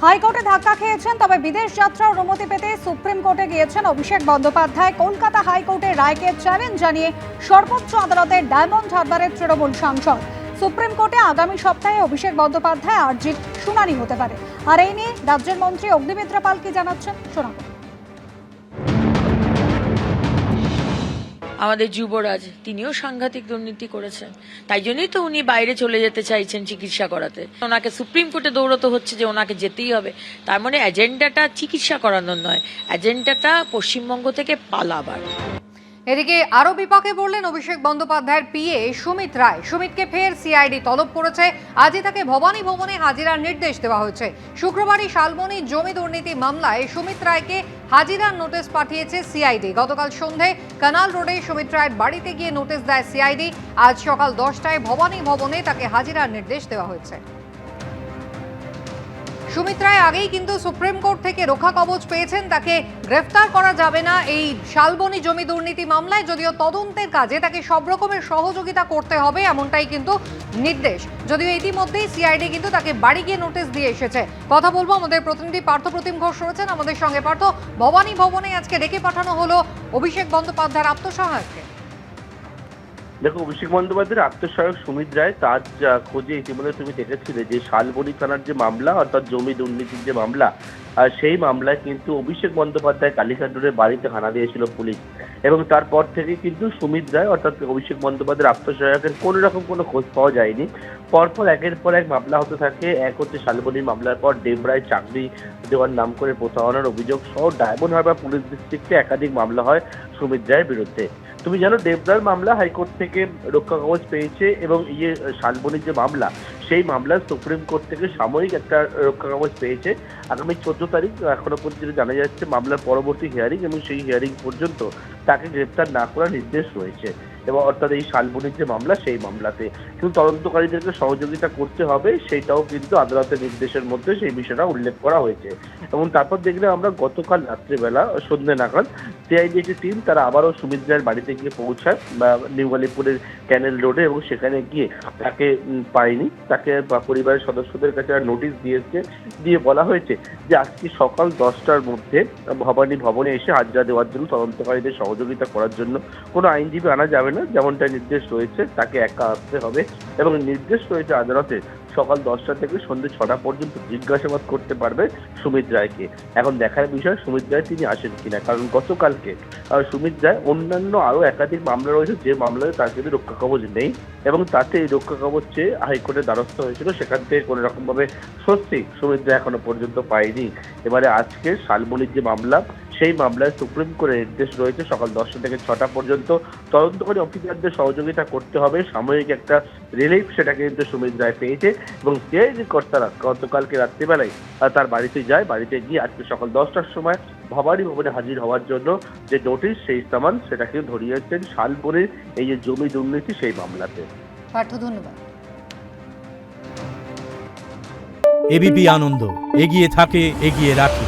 হাইকোর্টে ধাক্কা খেয়েছেন, তবে বিদেশ যাত্রার অনুমতি পেতে সুপ্রিম কোর্টে গিয়েছেন অভিষেক বন্দ্যোপাধ্যায়। কলকাতা হাইকোর্টের রায়কে চ্যালেঞ্জ জানিয়ে সর্বোচ্চ আদালতের ডায়মন্ড হারবারের তৃণমূল সাংসদ। সুপ্রিম কোর্টে আগামী সপ্তাহে অভিষেক বন্দ্যোপাধ্যায় আর্জির শুনানি হতে পারে। আর এই নিয়ে রাজ্যের মন্ত্রী অগ্নিমিত্রা পাল কি জানাচ্ছেন শোনাবো। আমাদের যুবরাজ তিনিও সাংঘাতিক দুর্নীতি করেছেন, তাই জন্যই তো উনি বাইরে চলে যেতে চাইছেন চিকিৎসা করাতে। ওনাকে সুপ্রিম কোর্টে দৌড়তে হচ্ছে যে ওনাকে যেতেই হবে। তার মানে এজেন্ডাটা চিকিৎসা করানোর নয়, এজেন্ডাটা পশ্চিমবঙ্গ থেকে পালাবার। এদিকে আরো বিপাকে পড়লেন অভিষেক বন্দ্যোপাধ্যায়ের পিএ সুমিত রায়। সুমিতকে ফের সিআইডি তলব করেছে। আজই তাকে ভবানী ভবনে হাজিরার নির্দেশ দেওয়া হয়েছে। শুক্রবারই শালবনী জমি দুর্নীতি মামলায় সুমিত রায়কে হাজিরার নোটিশ পাঠিয়েছে সিআইডি। গতকাল সন্ধে কানাল রোডে সুমিত রায়ের বাড়িতে গিয়ে নোটিশ দেয় সিআইডি। আজ সকাল 10টায় ভবানী ভবনে তাকে হাজিরার নির্দেশ দেওয়া হয়েছে। সুমিত রায় আগেই কিন্তু সুপ্রিম কোর্ট থেকে রক্ষা কবচ পেয়েছেন। তাকে গ্রেফতার করা যাবে না এই শালবনী জমি দুর্নীতি মামলায়, যদিও তদন্তের কাজে তাকে সব রকমের সহযোগিতা করতে হবে এমনটাই কিন্তু নির্দেশ। যদিও ইতিমধ্যেই সিআইডি কিন্তু তাকে বাড়ি গিয়ে নোটিশ দিয়ে এসেছে। কথা বলবো, আমাদের প্রতিনিধি পার্থপ্রতিম ঘোষ রয়েছেন আমাদের সঙ্গে। পার্থ, ভবানী ভবনে আজকে ডেকে পাঠানো হলো অভিষেক বন্দ্যোপাধ্যায়ের আত্মসহায়ককে। দেখো, অভিষেক বন্দ্যোপাধ্যায়ের আত্মসহায়ক সুমিত রায়, তার খোঁজে ইতিমধ্যে তুমি দেখেছিলে যে শালবনী থানার যে মামলা, অর্থাৎ জমি দুর্নীতির যে মামলা, সেই মামলায় কিন্তু অভিষেক বন্দ্যোপাধ্যায় কালীঘাটের বাড়িতে হানা দিয়েছিল পুলিশ। এবং তারপর থেকে কিন্তু সুমিত রায় অর্থাৎ অভিষেক বন্দ্যোপাধ্যায়ের আত্মসহায়কের কোনো রকম কোনো খোঁজ পাওয়া যায়নি। পরপর একের পর এক মামলা হতে থাকে। এক হচ্ছে শালবনীর মামলার পর ডেবরায় চাকরি দেওয়ার নাম করে প্রতারণার অভিযোগ সহ ডায়মন্ড হারবার পুলিশ ডিস্ট্রিক্টে একাধিক মামলা হয় সুমিত রায়ের বিরুদ্ধে। তুমি জানো, দেবদার মামলা হাইকোর্ট থেকে রক্ষা কবচ পেয়েছে এবং এই শালবনীর যে মামলা, সেই মামলার সুপ্রিম কোর্ট থেকে সাময়িক একটা রক্ষা কবচ পেয়েছে। আগামী 14 তারিখ এখনো পর্যন্ত জানা যাচ্ছে মামলার পরবর্তী হিয়ারিং, এবং সেই হিয়ারিং পর্যন্ত তাকে গ্রেপ্তার না করার নির্দেশ রয়েছে। এবং অর্থাৎ এই শালবনীর যে মামলা, সেই মামলাতে কিন্তু তদন্তকারীদেরকে সহযোগিতা করতে হবে, সেইটাও কিন্তু আদালতের নির্দেশের মধ্যে সেই বিষয়টা উল্লেখ করা হয়েছে। এবং তারপর দেখলে আমরা গতকাল রাত্রিবেলা সন্ধ্যে নাগাদ সিআইডি একটি টিম তারা আবারও সুমিত রায়ের বাড়িতে গিয়ে পৌঁছায় নিউ আলিপুরের ক্যানেল রোডে, এবং সেখানে গিয়ে তাকে পায়নি। তাকে পরিবারের সদস্যদের কাছে নোটিশ দিয়েছে, দিয়ে বলা হয়েছে যে আজকে সকাল 10টার মধ্যে ভবানী ভবনে এসে হাজিরা দেওয়ার জন্য, তদন্তকারীদের সহযোগিতা করার জন্য। কোনো আইনজীবী আনা যাবে না, যেমনটা নির্দেশ রয়েছে তাকে একা আসতে হবে। এবং নির্দেশ রয়েছে আদালতে সকাল 10টা থেকে সন্ধ্যে 6টা পর্যন্ত জিজ্ঞাসাবাদ করতে পারবে সুমিত রায়কে। এখন দেখার বিষয় সুমিত রায় তিনি আসেন কিনা, কারণ গতকালকে সুমিত রায় অন্যান্য আরো একাধিক মামলা রয়েছে যে মামলায় তার কিন্তু রক্ষা কবচ নেই, এবং তাতে এই রক্ষা কবচ চেয়ে হাইকোর্টের দ্বারস্থ হয়েছিল। সেখান থেকে কোনো রকম ভাবে স্বস্তি সুমিত রায় এখনো পর্যন্ত পায়নি। এবারে আজকে শালবনীর যে মামলা, সেই মামলায় সুপ্রিম কোর্টের নির্দেশ রয়েছে সকাল 10টা থেকে 6টা পর্যন্ত তদন্তকারী অফিসারদের সহযোগিতা করতে হবে। সাময়িক একটা রিলিফ সেটা কিন্তু সুমিত রায় পেয়েছে, এবং সিআইডি কর্তারা গতকালকে রাত্রিবেলায় তার বাড়িতে যায়। বাড়িতে গিয়ে আজকে সকাল 10টার সময় ভবানী ভবনে হাজির হওয়ার জন্য যে নোটিশ, সেই সামান সেটাকে ধরিয়েছেন শালবনীর এই যে জমি দুর্নীতি সেই মামলাতে। পার্থ, ধন্যবাদ। এবিপি আনন্দ এগিয়ে থাকে, এগিয়ে রাখে।